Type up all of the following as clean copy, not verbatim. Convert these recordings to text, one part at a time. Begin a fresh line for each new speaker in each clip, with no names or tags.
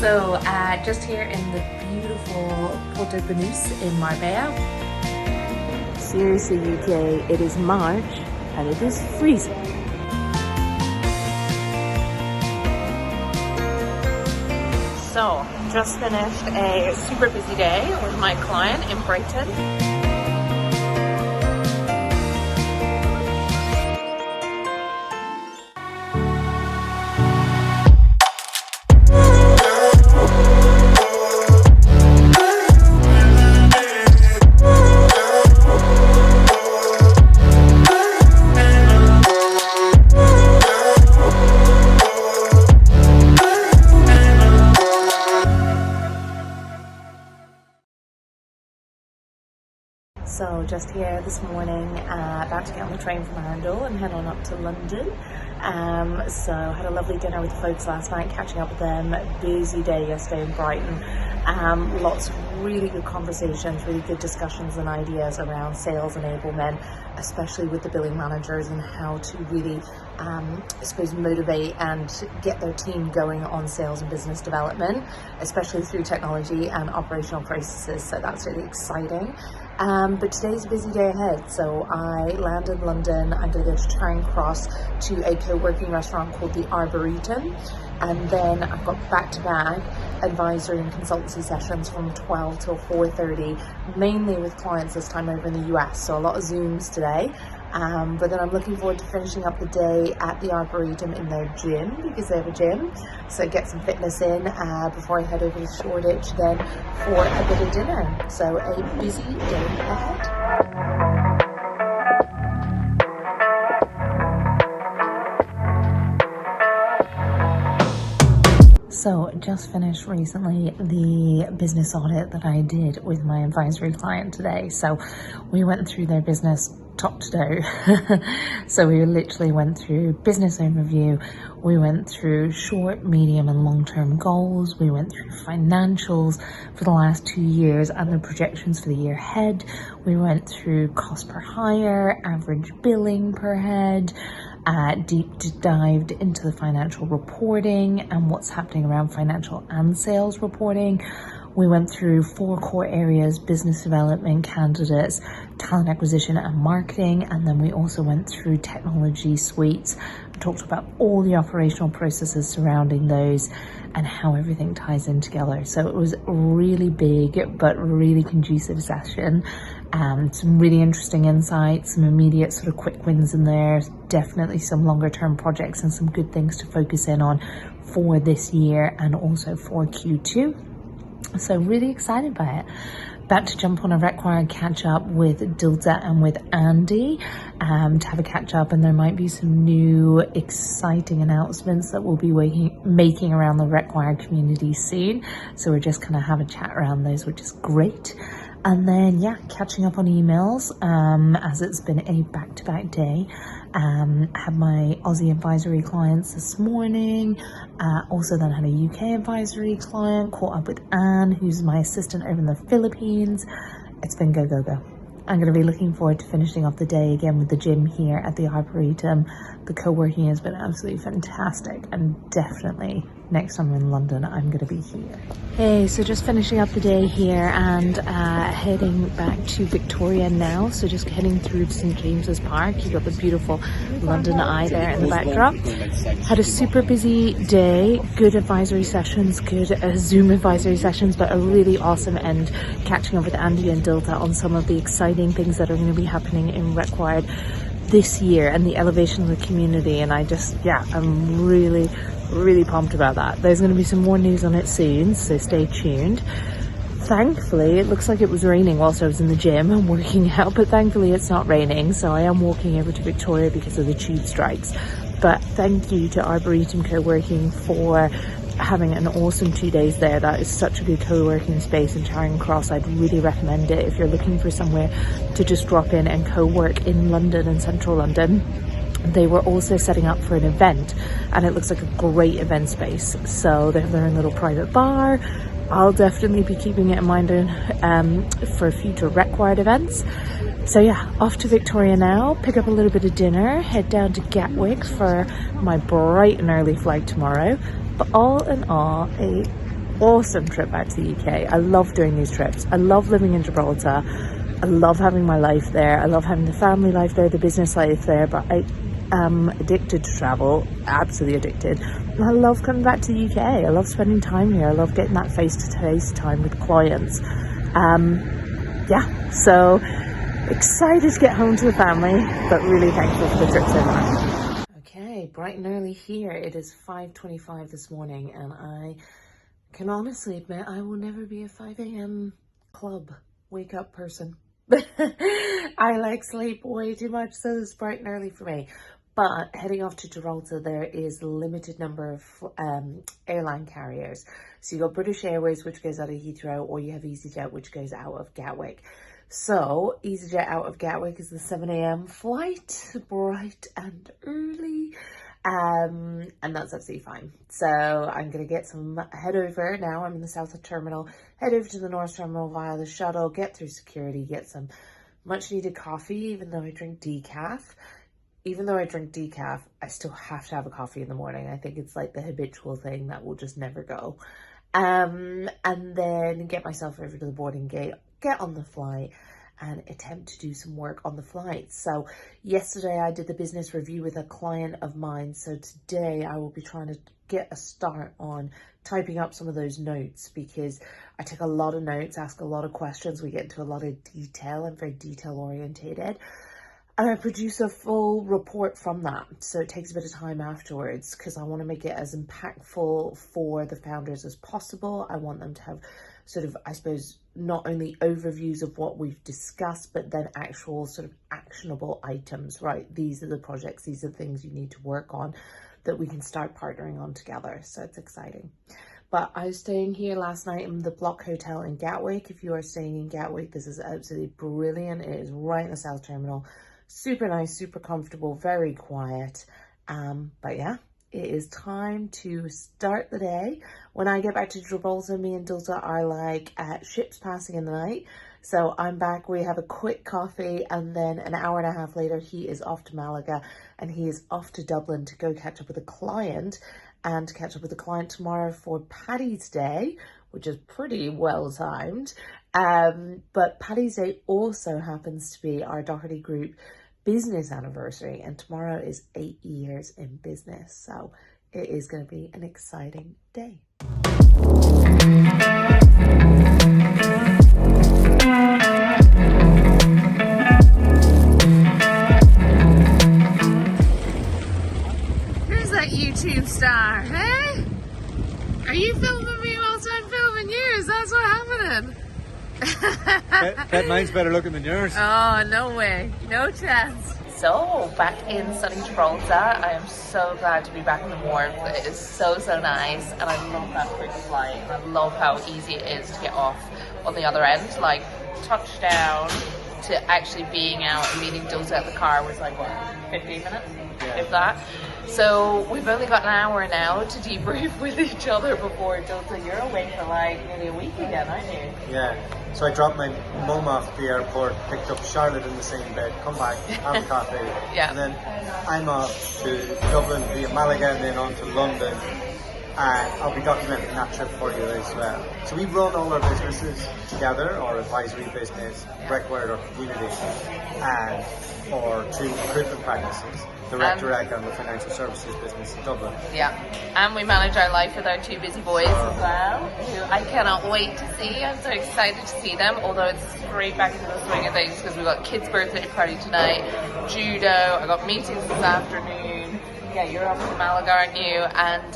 So just here in the beautiful Porto Banus in Marbella.
Seriously UK, it is March and it is freezing. So, just finished a super busy day with my client in Brighton. So just here this morning, about to get on the train from Arundel and head on up to London. So had a lovely dinner with the folks last night, catching up with them. Busy day yesterday in Brighton. Lots of really good conversations, really good discussions and ideas around sales enablement, especially with the billing managers and how to really, I suppose, motivate and get their team going on sales and business development, especially through technology and operational processes. So that's really exciting. But today's a busy day ahead. So I land in London. I'm going to go to Charing Cross to a co-working restaurant called the Arboretum. And then I've got back-to-back advisory and consultancy sessions from 12 till 4:30, mainly with clients this time over in the US. So a lot of Zooms today. But then I'm looking forward to finishing up the day at the Arboretum in their gym, because they have a gym. So get some fitness in before I head over to Shoreditch then for a bit of dinner. So a busy day ahead. So just finished recently the business audit that I did with my advisory client today. So we went through their business top to toe. So we literally went through business overview, we went through short, medium and long-term goals, we went through financials for the last 2 years and the projections for the year ahead, we went through cost per hire, average billing per head, deep dived into the financial reporting and what's happening around financial and sales reporting. We went through 4 core areas: business development, candidates, talent acquisition and marketing. And then we also went through technology suites and talked about all the operational processes surrounding those and how everything ties in together. So it was a really big but really conducive session. Some really interesting insights, some immediate sort of quick wins in there, definitely some longer term projects and some good things to focus in on for this year and also for Q2. So really excited by it. About to jump on a RecWire catch up with Dilda and with Andy to have a catch up, and there might be some new exciting announcements that we'll be making around the RecWire community soon. So we're just going to have a chat around those, which is great. And then, yeah, catching up on emails as it's been a back-to-back day. Had my Aussie advisory clients this morning. Also then had a UK advisory client, caught up with Anne, who's my assistant over in the Philippines. It's been go, go, go. I'm going to be looking forward to finishing off the day again with the gym here at the Arboretum. The co-working has been absolutely fantastic, and definitely next time I'm in London, I'm going to be here. Hey, so just finishing up the day here and heading back to Victoria now. So just heading through to St. James's Park. You've got the beautiful London Eye there in the backdrop. Had a super busy day, good advisory sessions, good Zoom advisory sessions, but a really awesome end catching up with Andy and Dilda on some of the exciting things that are going to be happening in RecWire this year and the elevation of the community. And I just, yeah, I'm really pumped about that. There's going to be some more news on it soon, so stay tuned. Thankfully, it looks like it was raining whilst I was in the gym and working out, but thankfully it's not raining, so I am walking over to Victoria because of the tube strikes. But thank you to Arboretum Co-working for having an awesome 2 days there. That is such a good co-working space in Charing Cross. I'd really recommend it if you're looking for somewhere to just drop in and co-work in London and central London. They were also setting up for an event, and it looks like a great event space. So they have their own little private bar. I'll definitely be keeping it in mind for future RecWire events. So yeah, off to Victoria now, pick up a little bit of dinner, head down to Gatwick for my bright and early flight tomorrow. But all in all, a awesome trip back to the UK. I love doing these trips. I love living in Gibraltar. I love having my life there. I love having the family life there, the business life there, but I am addicted to travel, absolutely addicted. And I love coming back to the UK. I love spending time here. I love getting that face-to-face time with clients. Yeah, so excited to get home to the family, but really thankful for the trip so far. Okay, bright and early here. It is 5:25 this morning, and I can honestly admit I will never be a 5 a.m. club wake up person. I like sleep way too much, so it's bright and early for me. But heading off to Gibraltar, there is a limited number of airline carriers. So you got British Airways, which goes out of Heathrow, or you have EasyJet, which goes out of Gatwick. So EasyJet out of Gatwick is the 7 a.m. flight, bright and early. And that's absolutely fine. So I'm going to head over now. I'm in the South Terminal, head over to the North Terminal via the shuttle, get through security, get some much needed coffee, even though I drink decaf. Even though I drink decaf, I still have to have a coffee in the morning. I think it's like the habitual thing that will just never go. And then get myself over to the boarding gate, get on the flight, and attempt to do some work on the flight. So yesterday I did the business review with a client of mine. So today I will be trying to get a start on typing up some of those notes, because I take a lot of notes, ask a lot of questions. We get into a lot of detail. I'm very detail orientated. And I produce a full report from that. So it takes a bit of time afterwards, because I want to make it as impactful for the founders as possible. I want them to have sort of, I suppose, not only overviews of what we've discussed, but then actual sort of actionable items, right? These are the projects, these are the things you need to work on that we can start partnering on together. So it's exciting. But I was staying here last night in the Block Hotel in Gatwick. If you are staying in Gatwick, this is absolutely brilliant. It is right in the South Terminal. Super nice, super comfortable, very quiet. But yeah, it is time to start the day. When I get back to Gibraltar, me and Dulta are like ships passing in the night. So I'm back, we have a quick coffee, and then an hour and a half later, he is off to Malaga, and he is off to Dublin to go catch up with a client, and to catch up with the client tomorrow for Paddy's Day, which is pretty well timed. But Paddy's Day also happens to be our Doherty Group business anniversary, and tomorrow is 8 years in business. So it is going to be an exciting day. Who's that YouTube star, hey? Are you filming me whilst I'm filming you? Is that what's happening?
That mine's better looking than yours.
Oh, no way. No chance. So, back in sunny Gibraltar. I am so glad to be back in the warmth. It is so, so nice. And I love that quick flight. And I love how easy it is to get off on the other end. Like, touchdown to actually being out and meeting Dulce at the car was like, what, 15 minutes? Yeah. If that. So we've only got an hour now to debrief with each other before Dulce, you're away for like nearly a week again, aren't you?
Yeah. So I dropped my mum off at the airport, picked up Charlotte in the same bed, come back, have a coffee.
Yeah.
And then I'm off to Dublin via Malaga and then on to London. And I'll be documenting that trip for you as well. So we run all our businesses together, our advisory business, RecWord, our community, and our two recruitment practices, the RecTech and the financial services business in Dublin.
Yeah, and we manage our life with our two busy boys as well, who I cannot wait to see. I'm so excited to see them, although it's straight back into the swing of things because we've got kids' birthday party tonight, judo, I got meetings this afternoon. Yeah, you're off to Malaga, aren't you? And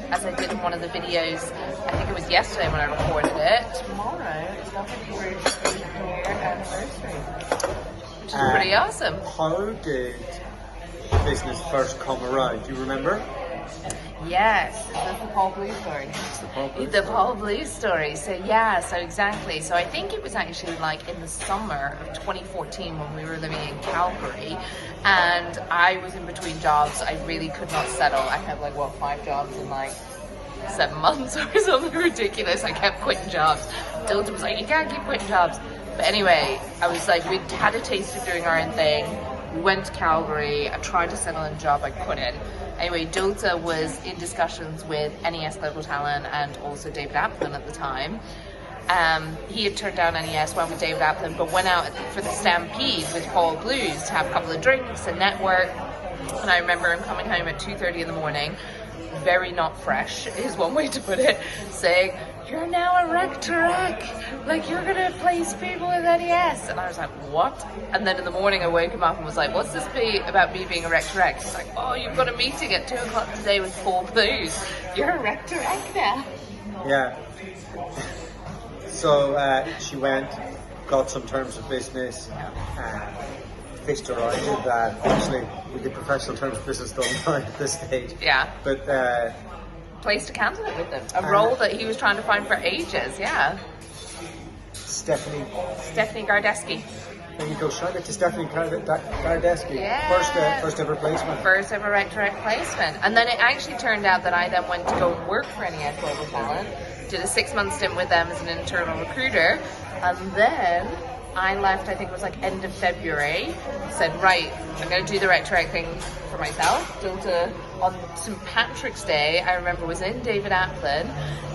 as I did in one of the videos, I think it was yesterday when I recorded it, tomorrow is Doherty Group's 8-year anniversary, which is pretty awesome.
How did business first come around? Do you remember?
Yes, that's the Paul Blue story. The Paul Blue story. So yeah, so exactly. So I think it was actually like in the summer of 2014 when we were living in Calgary, and I was in between jobs. I really could not settle. I had like 5 jobs in like 7 months or something ridiculous. I kept quitting jobs. Dilton was like, you can't keep quitting jobs. But anyway, I was like, we'd had a taste of doing our own thing. We went to Calgary. I tried to settle in a job, I couldn't. Anyway, Doherty was in discussions with NES Global Talent and also David Applin at the time. He had turned down NES, went with David Applin, but went out for the Stampede with Paul Blues to have a couple of drinks and network. And I remember him coming home at 2:30 in the morning, very not fresh is one way to put it, saying, "You're now a RecTech, like you're gonna place people with NES." And I was like, what? And then in the morning I woke him up and was like, what's this be about me being a RecTech? He's like, oh, you've got a meeting at 2 o'clock today with Paul Blues. You're a RecTech now.
Yeah. So she went, got some terms of business, fixed her idea that actually we get professional terms of business done at this stage.
Yeah.
But
placed a candidate with him, a role that he was trying to find for ages. Yeah.
Stephanie
Gardeski.
There you go. Shout out to Stephanie Gardeski.
Yeah.
First ever placement.
First ever RecTech placement. And then it actually turned out that I then went to go work for NES Global Talent, did a 6-month stint with them as an internal recruiter, and then I left, I think it was like end of February, said, right, I'm going to do the RecTech thing for myself. Doherty on St. Patrick's Day, I remember, was in David Applin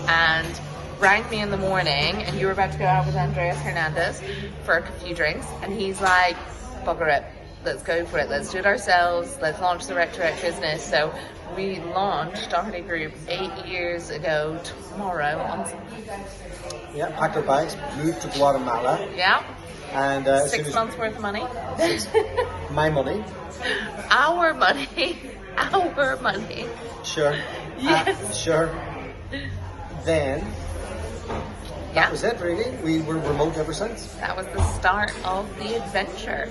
and rang me in the morning, and you were about to go out with Andreas Hernandez for a few drinks, and he's like, bugger it, let's go for it, let's do it ourselves, let's launch the RecTech business. So we launched Doherty Group 8 years ago tomorrow on Sunday.
Yeah, packed our bags, moved to Guatemala.
Yeah.
And
6 months worth of money.
My money.
Our money. Our money.
Sure.
Yes.
Sure. Then
Yeah.
that was it, really. We were remote ever since.
That was the start of the adventure.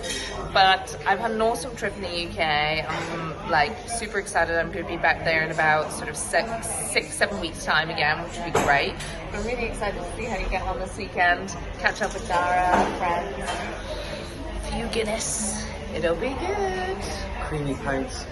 But I've had an awesome trip in the UK. I'm like super excited. I'm going to be back there in about sort of 6-7 weeks time again, which would be great. But I'm really excited to see how you get on this weekend. Catch up with Dara, friends, a few Guinness. It'll be good.
Creamy pints.